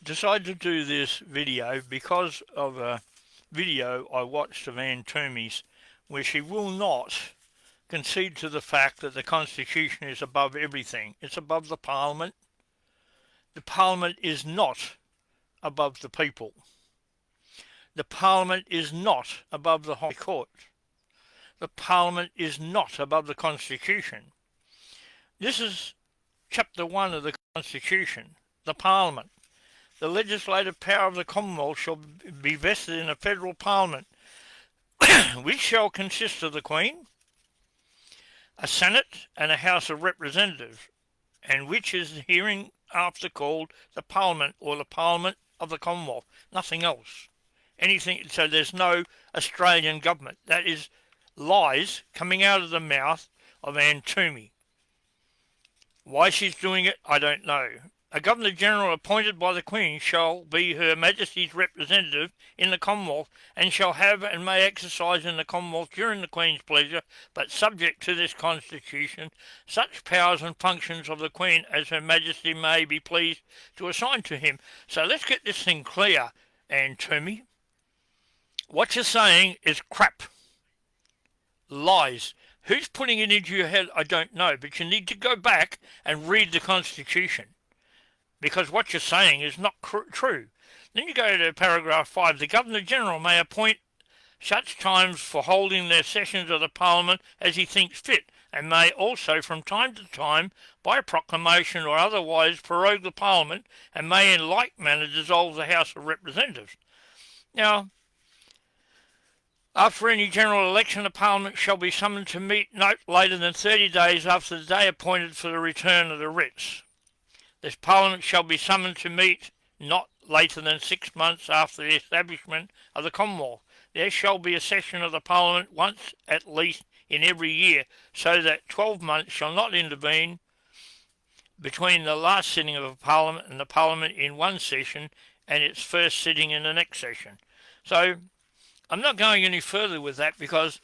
decided to do this video because of a video I watched of Ann Toomey's where she will not concede to the fact that the Constitution is above everything. It's above the Parliament. The Parliament is not above the people. The Parliament is not above the High Court. The Parliament is not above the Constitution. This is Chapter 1 of the Constitution. The Parliament. The legislative power of the Commonwealth shall be vested in a federal Parliament, which shall consist of the Queen, a Senate, and a House of Representatives, and which is hereinafter called the Parliament or the Parliament of the Commonwealth. Nothing else. Anything. So there's no Australian government. That is lies coming out of the mouth of Ann Toomey. Why she's doing it, I don't know. A Governor-General appointed by the Queen shall be Her Majesty's representative in the Commonwealth, and shall have and may exercise in the Commonwealth during the Queen's pleasure, but subject to this Constitution, such powers and functions of the Queen as Her Majesty may be pleased to assign to him. So let's get this thing clear, Ann Toomey. What you're saying is crap. Lies. Who's putting it into your head, I don't know, but you need to go back and read the Constitution, because what you're saying is not true. Then you go to paragraph 5. The Governor-General may appoint such times for holding their sessions of the Parliament as he thinks fit, and may also from time to time, by proclamation or otherwise, prorogue the Parliament, and may in like manner dissolve the House of Representatives. Now, after any general election, the Parliament shall be summoned to meet not later than 30 days after the day appointed for the return of the writs. This Parliament shall be summoned to meet not later than 6 months after the establishment of the Commonwealth. There shall be a session of the Parliament once at least in every year, so that 12 months shall not intervene between the last sitting of a Parliament and the Parliament in one session and its first sitting in the next session. So I'm not going any further with that, because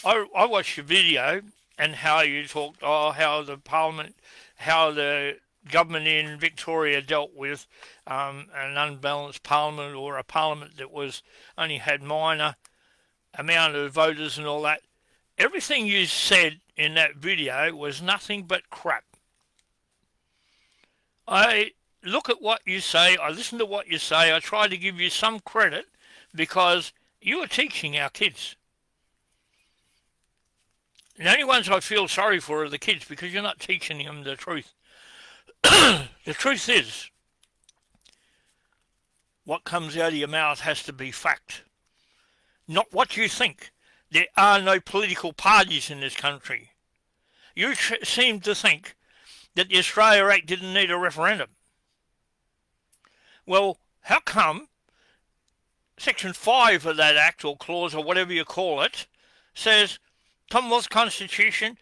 I watched your video and how you talked, how the Parliament, how the government in Victoria dealt with an unbalanced Parliament, or a Parliament that was only had minor amount of voters and all that. Everything you said in that video was nothing but crap. I look at what you say, I listen to what you say, I try to give you some credit, because you are teaching our kids. The only ones I feel sorry for are the kids, because you're not teaching them the truth. The truth is, what comes out of your mouth has to be fact, not what you think. There are no political parties in this country. You seem to think that the Australia Act didn't need a referendum. Well, how come Section 5 of that Act, or clause, or whatever you call it, says Commonwealth Constitution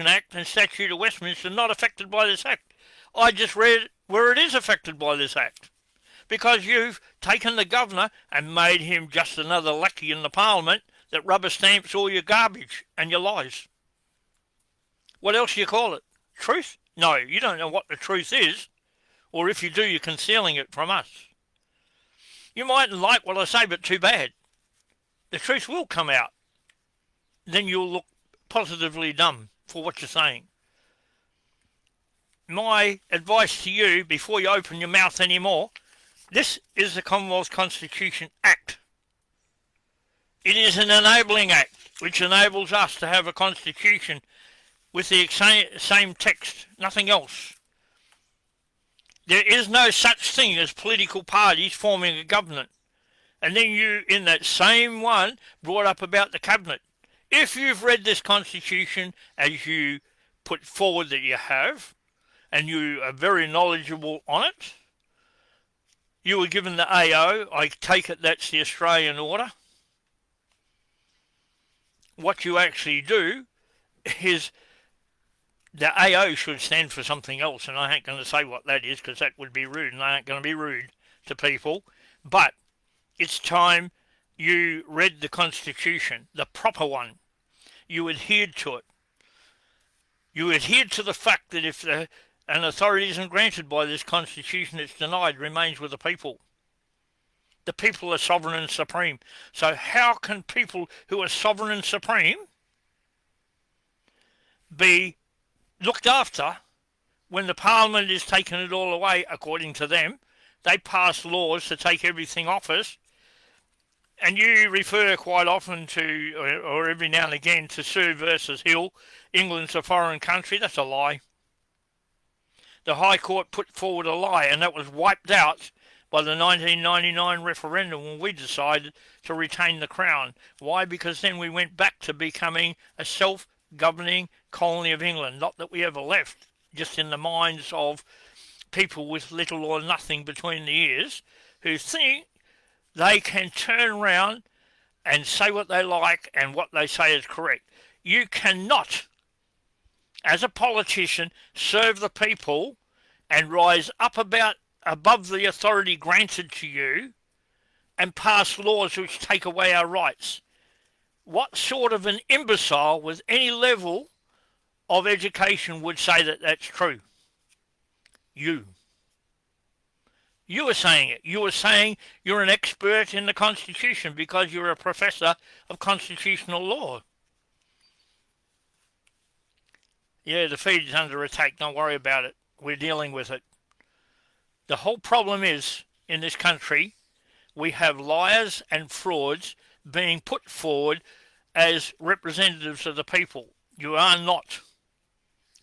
Act and Statute of Westminster not affected by this Act? I just read where it is affected by this Act. Because you've taken the governor and made him just another lackey in the Parliament that rubber stamps all your garbage and your lies. What else do you call it? Truth? No, you don't know what the truth is. Or if you do, you're concealing it from us. You mightn't like what I say, but too bad. The truth will come out. Then you'll look positively dumb for what you're saying. My advice to you, before you open your mouth anymore, this is the Commonwealth Constitution Act. It is an enabling act, which enables us to have a constitution with the same text, nothing else. There is no such thing as political parties forming a government. And then you, in that same one, brought up about the cabinet. If you've read this Constitution as you put forward that you have, and you are very knowledgeable on it, you were given the AO, I take it that's the Australian order. What you actually do is, the AO should stand for something else, and I ain't going to say what that is, because that would be rude, and I ain't going to be rude to people. But it's time you read the Constitution, the proper one. You adhered to it. You adhered to the fact that if the and authority isn't granted by this constitution, it's denied, remains with the people. The people are sovereign and supreme. So how can people who are sovereign and supreme be looked after when the parliament is taking it all away? According to them, they pass laws to take everything off us. And you refer quite often to, or every now and again, to Sue versus Hill. England's a foreign country. That's a lie. The High Court put forward a lie, and that was wiped out by the 1999 referendum when we decided to retain the crown. Why? Because then we went back to becoming a self-governing colony of England. Not that we ever left, just in the minds of people with little or nothing between the ears who think they can turn around and say what they like and what they say is correct. You cannot, as a politician, serve the people and rise up above the authority granted to you and pass laws which take away our rights. What sort of an imbecile with any level of education would say that that's true? You. You are saying it. You are saying you're an expert in the Constitution because you're a professor of constitutional law. Yeah, the feed is under attack. Don't worry about it. We're dealing with it. The whole problem is, in this country, we have liars and frauds being put forward as representatives of the people. You are not.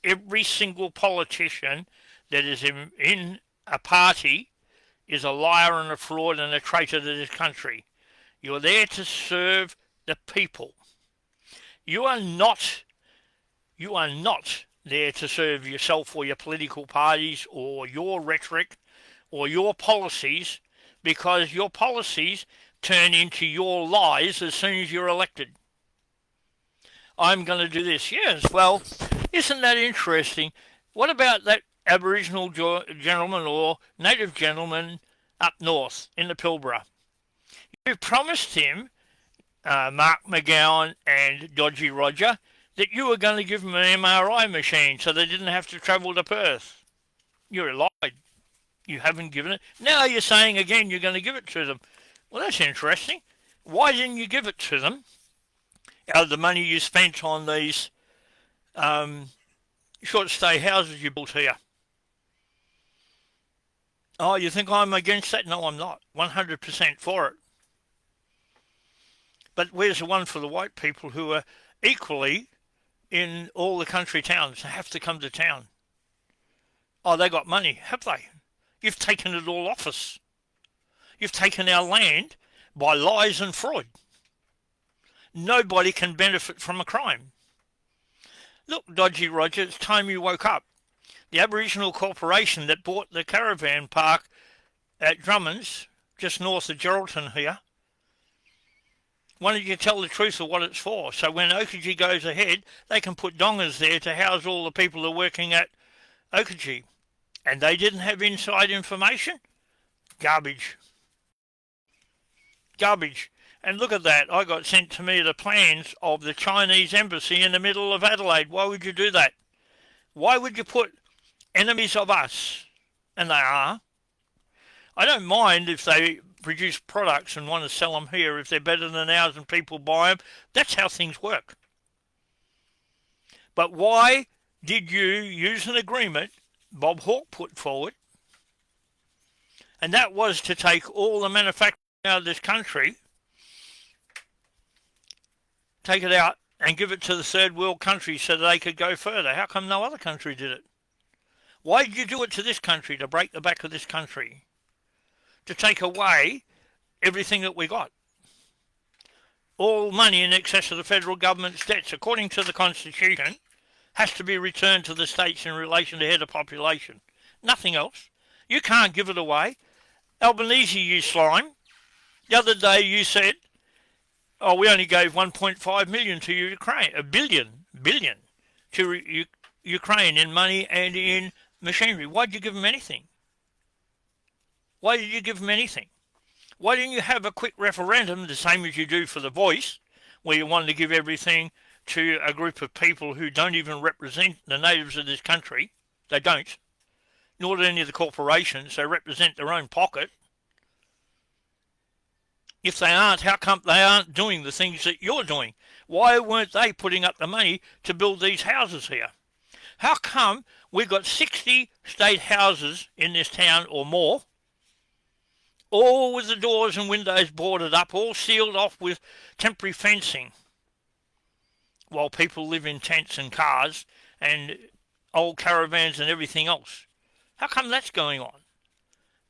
Every single politician that is in a party is a liar and a fraud and a traitor to this country. You're there to serve the people. You are not there to serve yourself or your political parties or your rhetoric or your policies, because your policies turn into your lies as soon as you're elected. I'm going to do this. Yes, well, isn't that interesting? What about that Aboriginal gentleman or native gentleman up north in the Pilbara? You promised him, Mark McGowan and Dodgy Roger, that you were going to give them an MRI machine so they didn't have to travel to Perth. You lied. You haven't given it. Now you're saying again you're going to give it to them. Well, that's interesting. Why didn't you give it to them out of the money you spent on these short stay houses you built here? Oh, you think I'm against that? No, I'm not. 100% for it. But where's the one for the white people who are equally in all the country towns? They have to come to town. Oh, they got money, have they? You've taken it all off us. You've taken our land by lies and fraud. Nobody can benefit from a crime. Look, Dodgy Roger, it's time you woke up. The Aboriginal Corporation that bought the caravan park at Drummond's, just north of Geraldton here, why don't you tell the truth of what it's for? So when Oakajee goes ahead, they can put dongers there to house all the people who are working at Oakajee. And they didn't have inside information? Garbage. Garbage. And look at that. I got sent to me the plans of the Chinese embassy in the middle of Adelaide. Why would you do that? Why would you put enemies of us? And they are. I don't mind if they produce products and want to sell them here if they're better than ours and people buy them. That's how things work. But why did you use an agreement Bob Hawke put forward? And that was to take all the manufacturing out of this country, take it out and give it to the third world countries so that they could go further. How come no other country did it? Why did you do it to this country, to break the back of this country? To take away everything that we got. All money in excess of the federal government's debts, according to the Constitution, has to be returned to the states in relation to head of population. Nothing else. You can't give it away. Albanese, you slime. The other day you said, oh, we only gave 1.5 million to Ukraine, a billion to Ukraine in money and in machinery. Why did you give them anything? Why did you give them anything? Why didn't you have a quick referendum, the same as you do for The Voice, where you wanted to give everything to a group of people who don't even represent the natives of this country? They don't. nor do any of the corporations. They represent their own pocket. If they aren't, how come they aren't doing the things that you're doing? Why weren't they putting up the money to build these houses here? How come we've got 60 state houses in this town or more, all with the doors and windows boarded up, all sealed off with temporary fencing, while people live in tents and cars and old caravans and everything else? How come that's going on?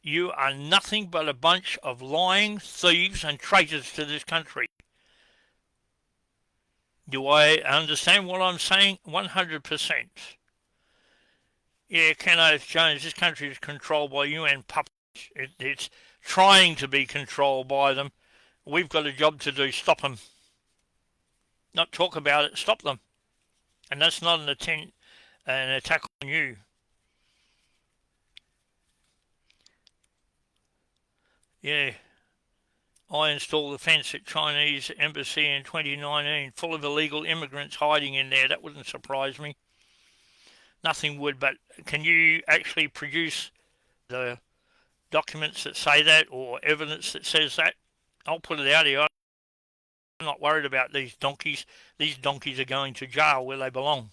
You are nothing but a bunch of lying thieves and traitors to this country. Do I understand what I'm saying? 100%. Yeah, Ken Oates Jones, this country is controlled by UN puppets. It's trying to be controlled by them. We've got a job to do. Stop them. Not talk about it. Stop them. And that's not an attack on you. Yeah, I installed a fence at Chinese embassy in 2019, full of illegal immigrants hiding in there. That wouldn't surprise me. Nothing would, but can you actually produce the documents that say that or evidence that says that? I'll put it out here. I'm not worried about these donkeys. These donkeys are going to jail where they belong.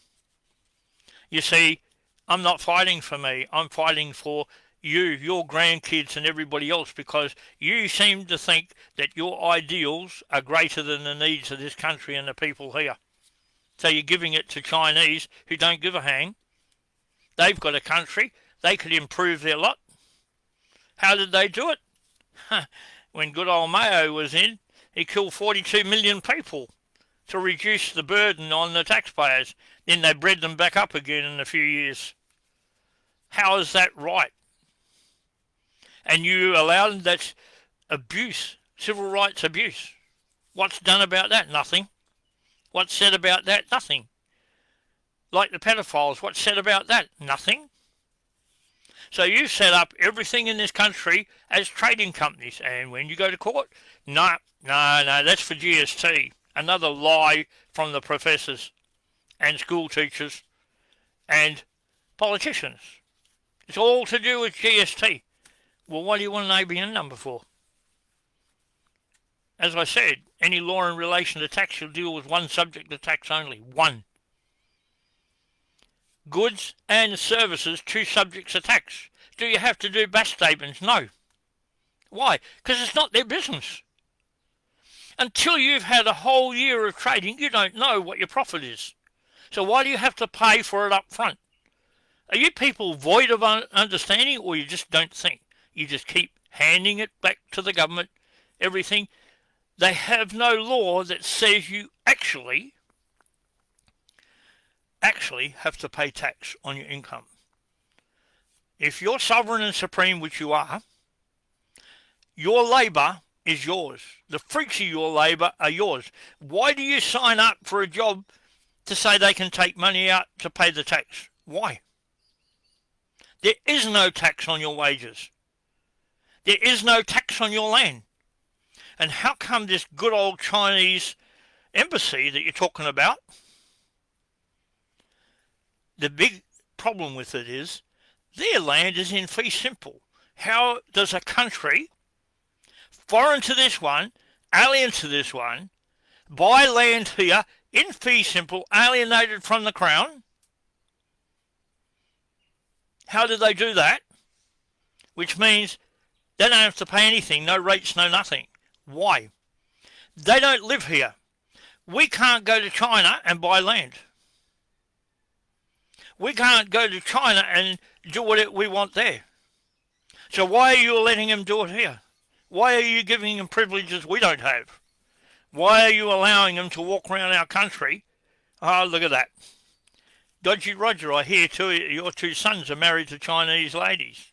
You see, I'm not fighting for me. I'm fighting for you, your grandkids and everybody else, because you seem to think that your ideals are greater than the needs of this country and the people here. So you're giving it to Chinese who don't give a hang. They've got a country. They could improve their lot. How did they do it? When good old Mayo was in, he killed 42 million people to reduce the burden on the taxpayers. Then they bred them back up again in a few years. How is that right? And you allow them, that's abuse, civil rights abuse. What's done about that? Nothing. What's said about that? Nothing. Like the pedophiles, what's said about that? Nothing. So you set up everything in this country as trading companies, and when you go to court, no, that's for GST. Another lie from the professors and school teachers and politicians. It's all to do with GST. Well, what do you want an ABN number for? As I said, any law in relation to tax will deal with one subject of tax only. One. Goods and services, two subjects of tax. Do you have to do batch statements? No. Why? Because it's not their business. Until you've had a whole year of trading, you don't know what your profit is. So why do you have to pay for it up front? Are you people void of understanding, or you just don't think? You just keep handing it back to the government, everything. They have no law that says you actually have to pay tax on your income. If you're sovereign and supreme, which you are, your labour is yours. The fruits of your labour are yours. Why do you sign up for a job to say they can take money out to pay the tax? Why? There is no tax on your wages. There is no tax on your land. And how come this good old Chinese embassy that you're talking about, the big problem with it is their land is in fee simple. How does a country foreign to this one, alien to this one, buy land here in fee simple, alienated from the crown? How do they do that? Which means they don't have to pay anything, no rates, no nothing. Why? They don't live here. We can't go to China and buy land. We can't go to China and do what we want there. So why are you letting them do it here? Why are you giving them privileges we don't have? Why are you allowing them to walk around our country? Oh, look at that. Dodgy Roger, I hear your two sons are married to Chinese ladies.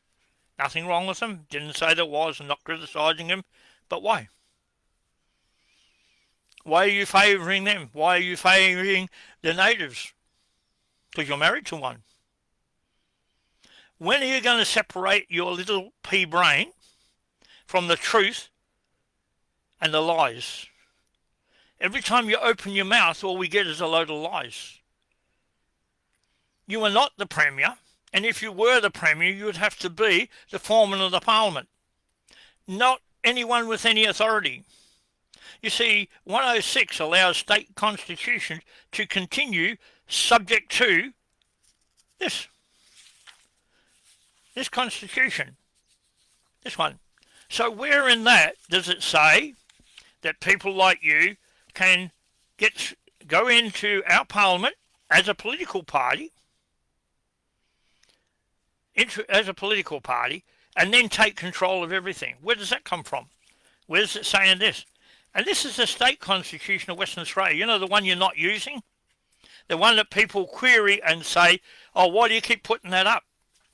Nothing wrong with them. Didn't say there was. I'm not criticising them. But why? Why are you favouring them? Why are you favouring the natives? Because you're married to one. When are you going to separate your little pea brain from the truth and the lies? Every time you open your mouth, all we get is a load of lies. You are not the Premier. And if you were the Premier, you would have to be the foreman of the Parliament, not anyone with any authority. You see, 106 allows state constitutions to continue subject to this constitution, this one. So where in that does it say that people like you can go into our Parliament as a political party, and then take control of everything? Where does that come from? Where does it say in this? And this is the state constitution of Western Australia. You know, the one you're not using? The one that people query and say, oh, why do you keep putting that up?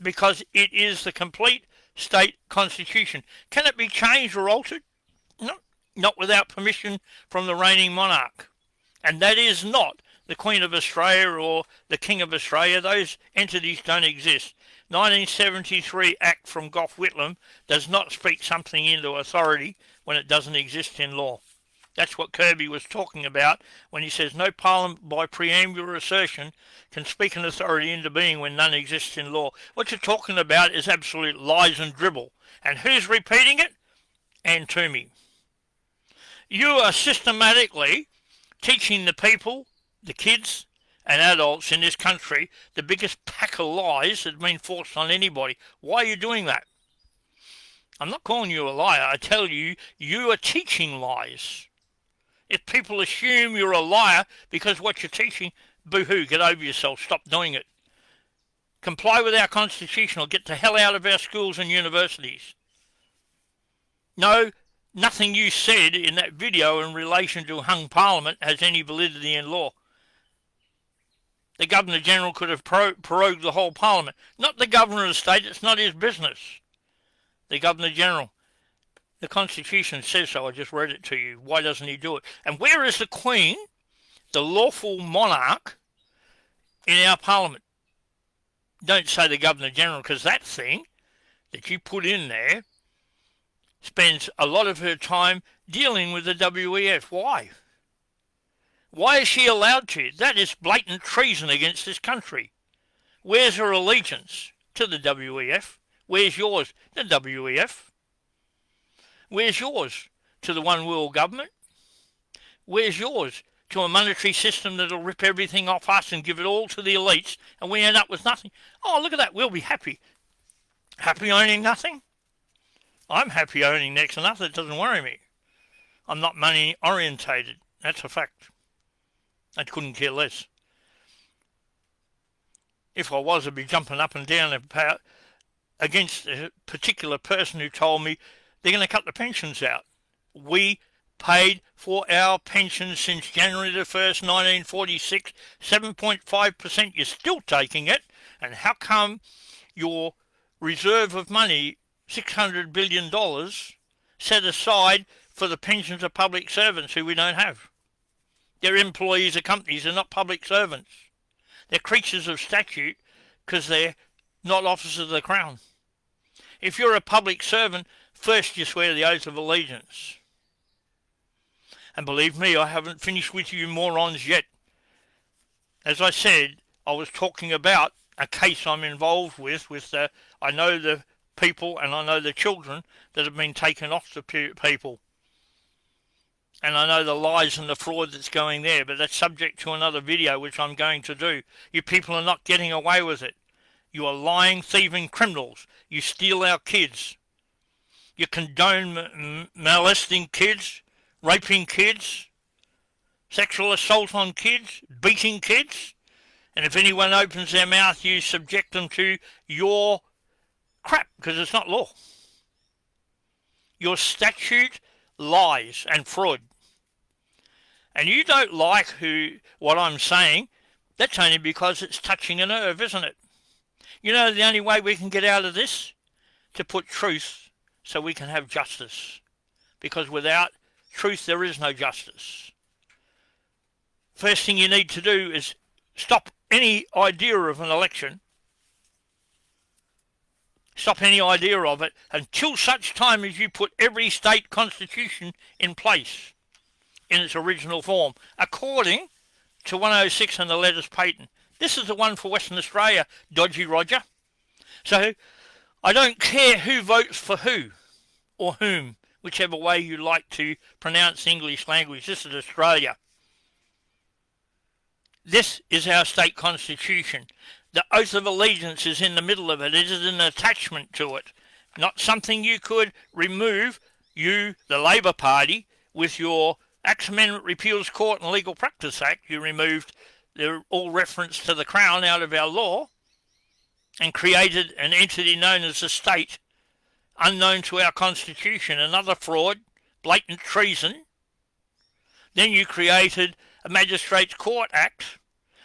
Because it is the complete state constitution. Can it be changed or altered? No, not without permission from the reigning monarch. And that is not the Queen of Australia or the King of Australia. Those entities don't exist. 1973 Act from Gough Whitlam does not speak something into authority when it doesn't exist in law. That's what Kirby was talking about when he says no Parliament by preambular assertion can speak an authority into being when none exists in law. What you're talking about is absolute lies and dribble. And who's repeating it? Anne Twomey. You are systematically teaching the people, the kids and adults in this country, the biggest pack of lies that have been forced on anybody. Why are you doing that? I'm not calling you a liar. I tell you, you are teaching lies. If people assume you're a liar because what you're teaching, boo-hoo, get over yourself, stop doing it. Comply with our constitution or get the hell out of our schools and universities. No, nothing you said in that video in relation to hung Parliament has any validity in law. The Governor-General could have prorogued the whole Parliament. Not the Governor of the state, it's not his business. The Governor-General. The Constitution says so, I just read it to you. Why doesn't he do it? And where is the Queen, the lawful monarch, in our Parliament? Don't say the Governor-General, because that thing that you put in there spends a lot of her time dealing with the WEF. Why? Why is she allowed to? That is blatant treason against this country. Where's her allegiance? To the WEF. Where's yours? The WEF. Where's yours? To the one world government? Where's yours? To a monetary system that'll rip everything off us and give it all to the elites, and we end up with nothing. Oh, look at that. We'll be happy. Happy owning nothing? I'm happy owning next to nothing. It doesn't worry me. I'm not money orientated. That's a fact. I couldn't care less. If I was, I'd be jumping up and down against a particular person who told me they're going to cut the pensions out. We paid for our pensions since January the 1st, 1946, 7.5%. You're still taking it. And how come your reserve of money, $600 billion, set aside for the pensions of public servants who we don't have? They're employees of companies, they're not public servants. They're creatures of statute because they're not officers of the Crown. If you're a public servant, first you swear the oath of allegiance. And believe me, I haven't finished with you morons yet. As I said, I was talking about a case I'm involved with I know the people and I know the children that have been taken off the people. And I know the lies and the fraud that's going there, but that's subject to another video which I'm going to do. You people are not getting away with it. You are lying, thieving criminals. You steal our kids. You condone molesting kids, raping kids, sexual assault on kids, beating kids. And if anyone opens their mouth, you subject them to your crap, because it's not law. Your statute lies and fraud. And you don't like what I'm saying, that's only because it's touching a nerve, isn't it? You know the only way we can get out of this? To put truth so we can have justice. Because without truth there is no justice. First thing you need to do is stop any idea of an election. Stop any idea of it until such time as you put every state constitution in place in its original form, according to 106 and the letters patent. This is the one for Western Australia, Dodgy Roger. So I don't care who votes for who or whom, whichever way you like to pronounce the English language. This is Australia. This is our state constitution. The oath of allegiance is in the middle of it. It is an attachment to it, not something you could remove, you, the Labor Party, with your Acts Amendment Repeals Court and Legal Practice Act. You removed all reference to the Crown out of our law and created an entity known as the state, unknown to our constitution, another fraud, blatant treason. Then you created a Magistrates Court Act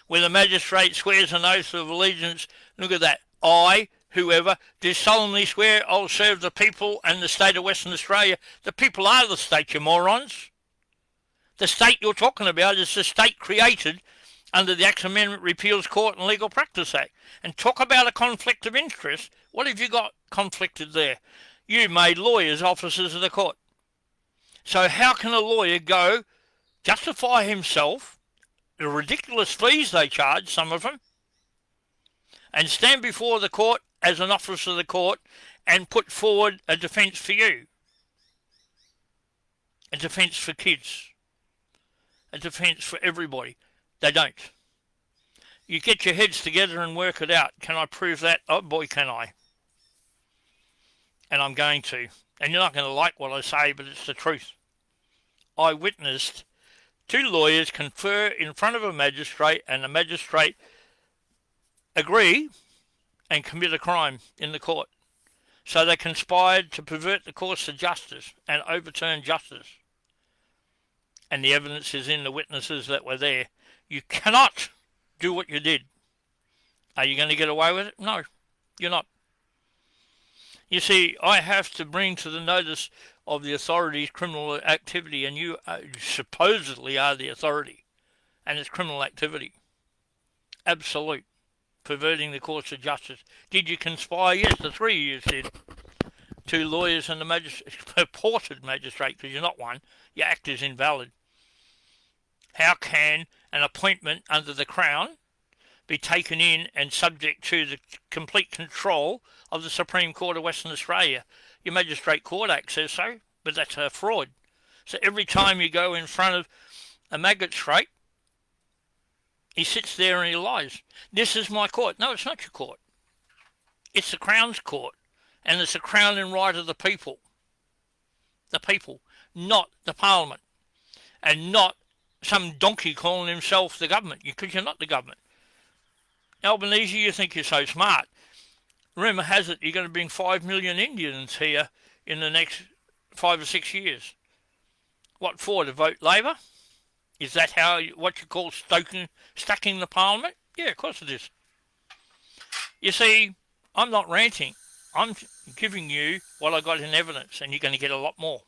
where the magistrate swears an oath of allegiance. Look at that. I, whoever, do solemnly swear I'll serve the people and the state of Western Australia. The people are the state, you morons. The state you're talking about is the state created under the Acts Amendment Repeals Court and Legal Practice Act. And talk about a conflict of interest. What have you got conflicted there? You made lawyers officers of the court. So how can a lawyer go justify himself, the ridiculous fees they charge, some of them, and stand before the court as an officer of the court and put forward a defence for you, a defence for kids, a defence for everybody? They don't. You get your heads together and work it out. Can I prove that? Oh boy, can I. And I'm going to. And you're not going to like what I say, but it's the truth. I witnessed two lawyers confer in front of a magistrate, and the magistrate agree and commit a crime in the court. So they conspired to pervert the course of justice and overturn justice. And the evidence is in the witnesses that were there. You cannot do what you did. Are you going to get away with it? No, you're not. You see, I have to bring to the notice of the authorities criminal activity, and you supposedly are the authority, and it's criminal activity. Absolute. Perverting the course of justice. Did you conspire? Yes, the three of you did. Two lawyers and the purported magistrate, because you're not one. Your act is invalid. How can an appointment under the Crown be taken in and subject to the complete control of the Supreme Court of Western Australia? Your Magistrate Court Act says so, but that's a fraud. So every time you go in front of a magistrate, he sits there and he lies. This is my court. No, it's not your court. It's the Crown's court, and it's the Crown and right of the people. The people, not the Parliament, and not some donkey calling himself the government, because you're not the government. Albanese, you think you're so smart. Rumour has it you're going to bring 5 million Indians here in the next 5 or 6 years. What for, to vote Labor? Is that what you call stacking the Parliament? Yeah, of course it is. You see, I'm not ranting. I'm giving you what I got in evidence, and you're going to get a lot more.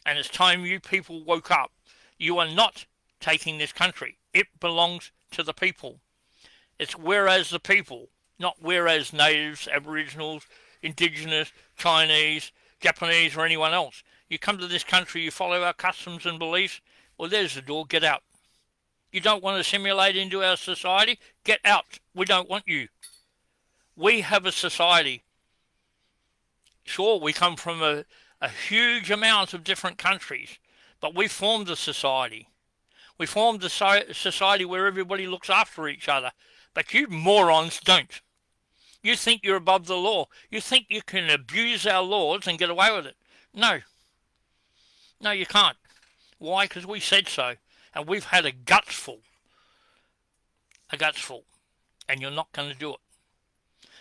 And it's time you people woke up. You are not taking this country. It belongs to the people. It's whereas the people, not whereas natives, aboriginals, indigenous, Chinese, Japanese, or anyone else. You come to this country, you follow our customs and beliefs, well, there's the door, get out. You don't want to assimilate into our society? Get out. We don't want you. We have a society. Sure, we come from a huge amount of different countries, but we formed a society. We formed a society where everybody looks after each other, but you morons don't. You think you're above the law. You think you can abuse our laws and get away with it. No. No, you can't. Why? Because we said so. And we've had a gutsful. A gutsful. And you're not going to do it.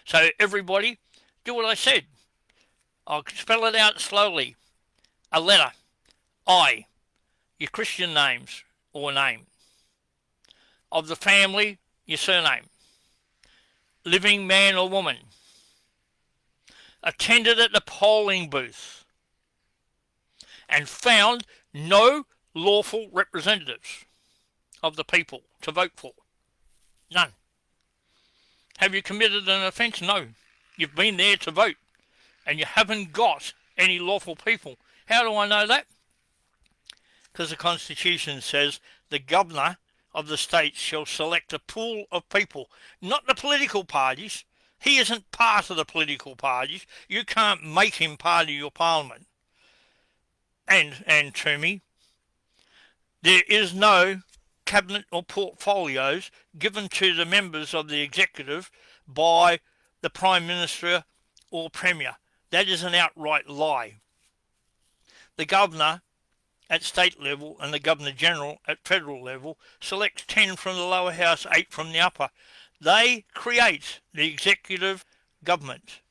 So everybody, do what I said. I'll spell it out slowly. A letter. I. Your Christian names or name. Of the family, your surname. Living man or woman. Attended at the polling booth. And found no lawful representatives of the people to vote for. None. Have you committed an offence? No. You've been there to vote. And you haven't got any lawful people. How do I know that? Because the Constitution says the governor of the state shall select a pool of people, not the political parties, He isn't part of the political parties. You can't make him part of your parliament. And Toomey, there is no cabinet or portfolios given to the members of the executive by the Prime Minister or Premier. That is an outright lie. The Governor at state level and the Governor General at federal level selects 10 from the lower house, 8 from the upper. They create the executive government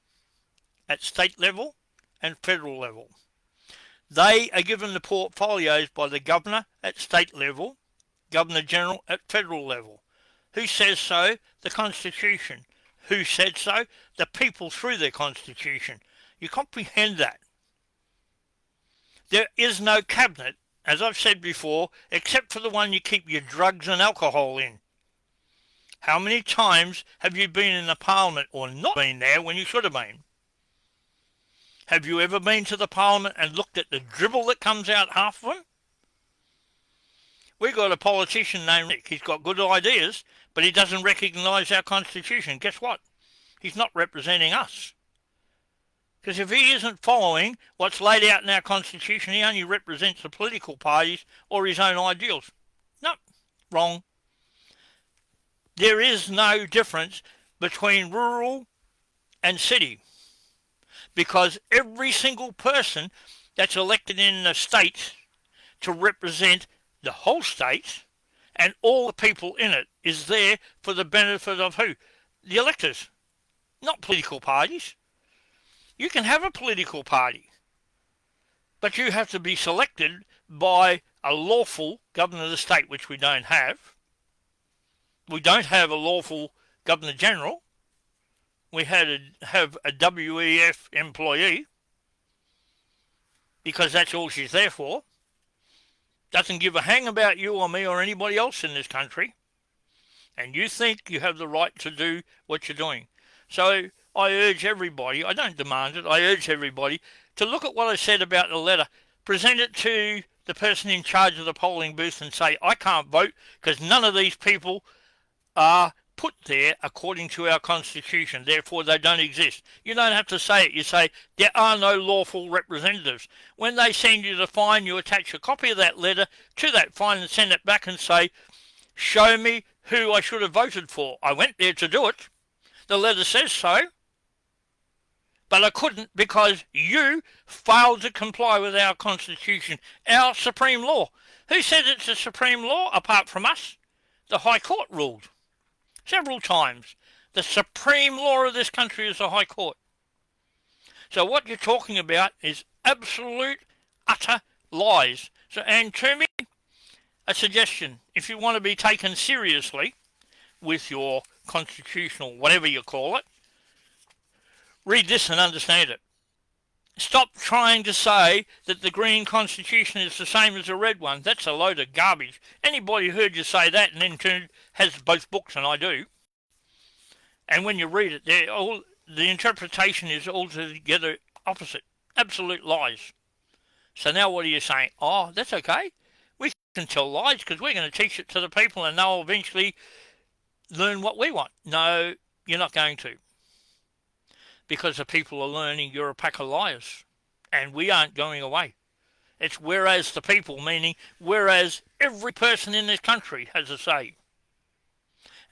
at state level and federal level. They are given the portfolios by the Governor at state level, Governor General at federal level. Who says so? The Constitution. Who said so? The people through their Constitution. You comprehend that? There is no cabinet, as I've said before, except for the one you keep your drugs and alcohol in. How many times have you been in the Parliament or not been there when you should have been? Have you ever been to the Parliament and looked at the dribble that comes out half of them? We've got a politician named Nick. He's got good ideas, but he doesn't recognise our Constitution. Guess what? He's not representing us. Because if he isn't following what's laid out in our Constitution, he only represents the political parties or his own ideals. No, wrong. There is no difference between rural and city, because every single person that's elected in the state to represent the whole state and all the people in it is there for the benefit of who? The electors, not political parties. You can have a political party, but you have to be selected by a lawful governor of the state, which we don't have. We don't have a lawful Governor General. We have a WEF employee, because that's all she's there for. Doesn't give a hang about you or me or anybody else in this country. And you think you have the right to do what you're doing. So I urge everybody, I don't demand it, I urge everybody to look at what I said about the letter. Present it to the person in charge of the polling booth and say, I can't vote because none of these people are put there according to our Constitution, therefore they don't exist. You don't have to say it. You say, there are no lawful representatives. When they send you the fine, you attach a copy of that letter to that fine and send it back and say, show me who I should have voted for. I went there to do it. The letter says so. But I couldn't because you failed to comply with our Constitution, our supreme law. Who said it's a supreme law apart from us? The High Court ruled several times. The supreme law of this country is the High Court. So what you're talking about is absolute, utter lies. So, and to me, a suggestion, if you want to be taken seriously with your constitutional, whatever you call it, read this and understand it. Stop trying to say that the green constitution is the same as the red one. That's a load of garbage. Anybody heard you say that and then has both books, and I do. And when you read it, the interpretation is altogether opposite. Absolute lies. So now what are you saying? Oh, that's okay. We can tell lies because we're going to teach it to the people and they'll eventually learn what we want. No, you're not going to. Because the people are learning you're a pack of liars. And we aren't going away. It's whereas the people, meaning whereas every person in this country has a say.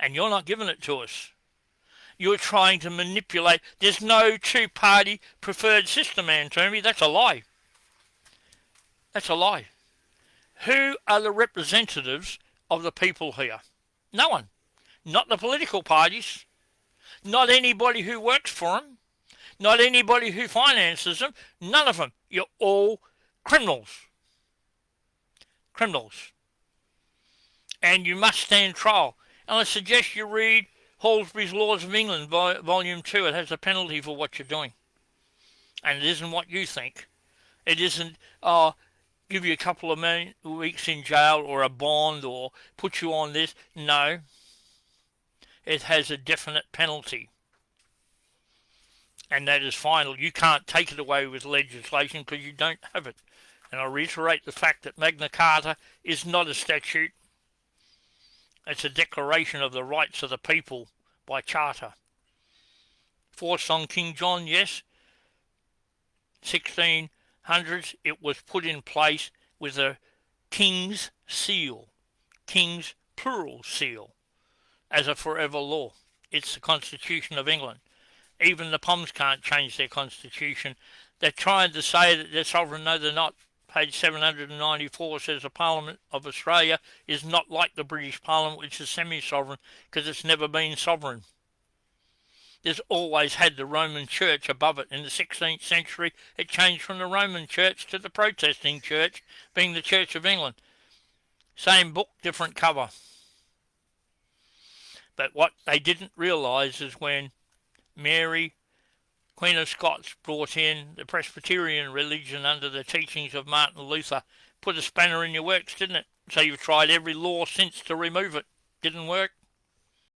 And you're not giving it to us. You're trying to manipulate. There's no two-party preferred system, Antomy. That's a lie. That's a lie. Who are the representatives of the people here? No one. Not the political parties. Not anybody who works for them. Not anybody who finances them. None of them. You're all criminals. Criminals. And you must stand trial. And I suggest you read Halsbury's Laws of England, Volume 2. It has a penalty for what you're doing. And it isn't what you think. It isn't, give you a couple of weeks in jail or a bond or put you on this. No. It has a definite penalty. And that is final. You can't take it away with legislation because you don't have it. And I reiterate the fact that Magna Carta is not a statute. It's a declaration of the rights of the people by charter. forced on King John, yes. 1600s, it was put in place with a king's seal, king's plural seal, as a forever law. It's the Constitution of England. Even the Poms can't change their constitution. They're trying to say that they're sovereign. No, they're not. Page 794 says the Parliament of Australia is not like the British Parliament, which is semi-sovereign, because it's never been sovereign. There's always had the Roman Church above it. In the 16th century, it changed from the Roman Church to the Protestant Church, being the Church of England. Same book, different cover. But what they didn't realise is when Mary, Queen of Scots, brought in the Presbyterian religion under the teachings of Martin Luther, put a spanner in your works, didn't it? So you've tried every law since to remove it. Didn't work.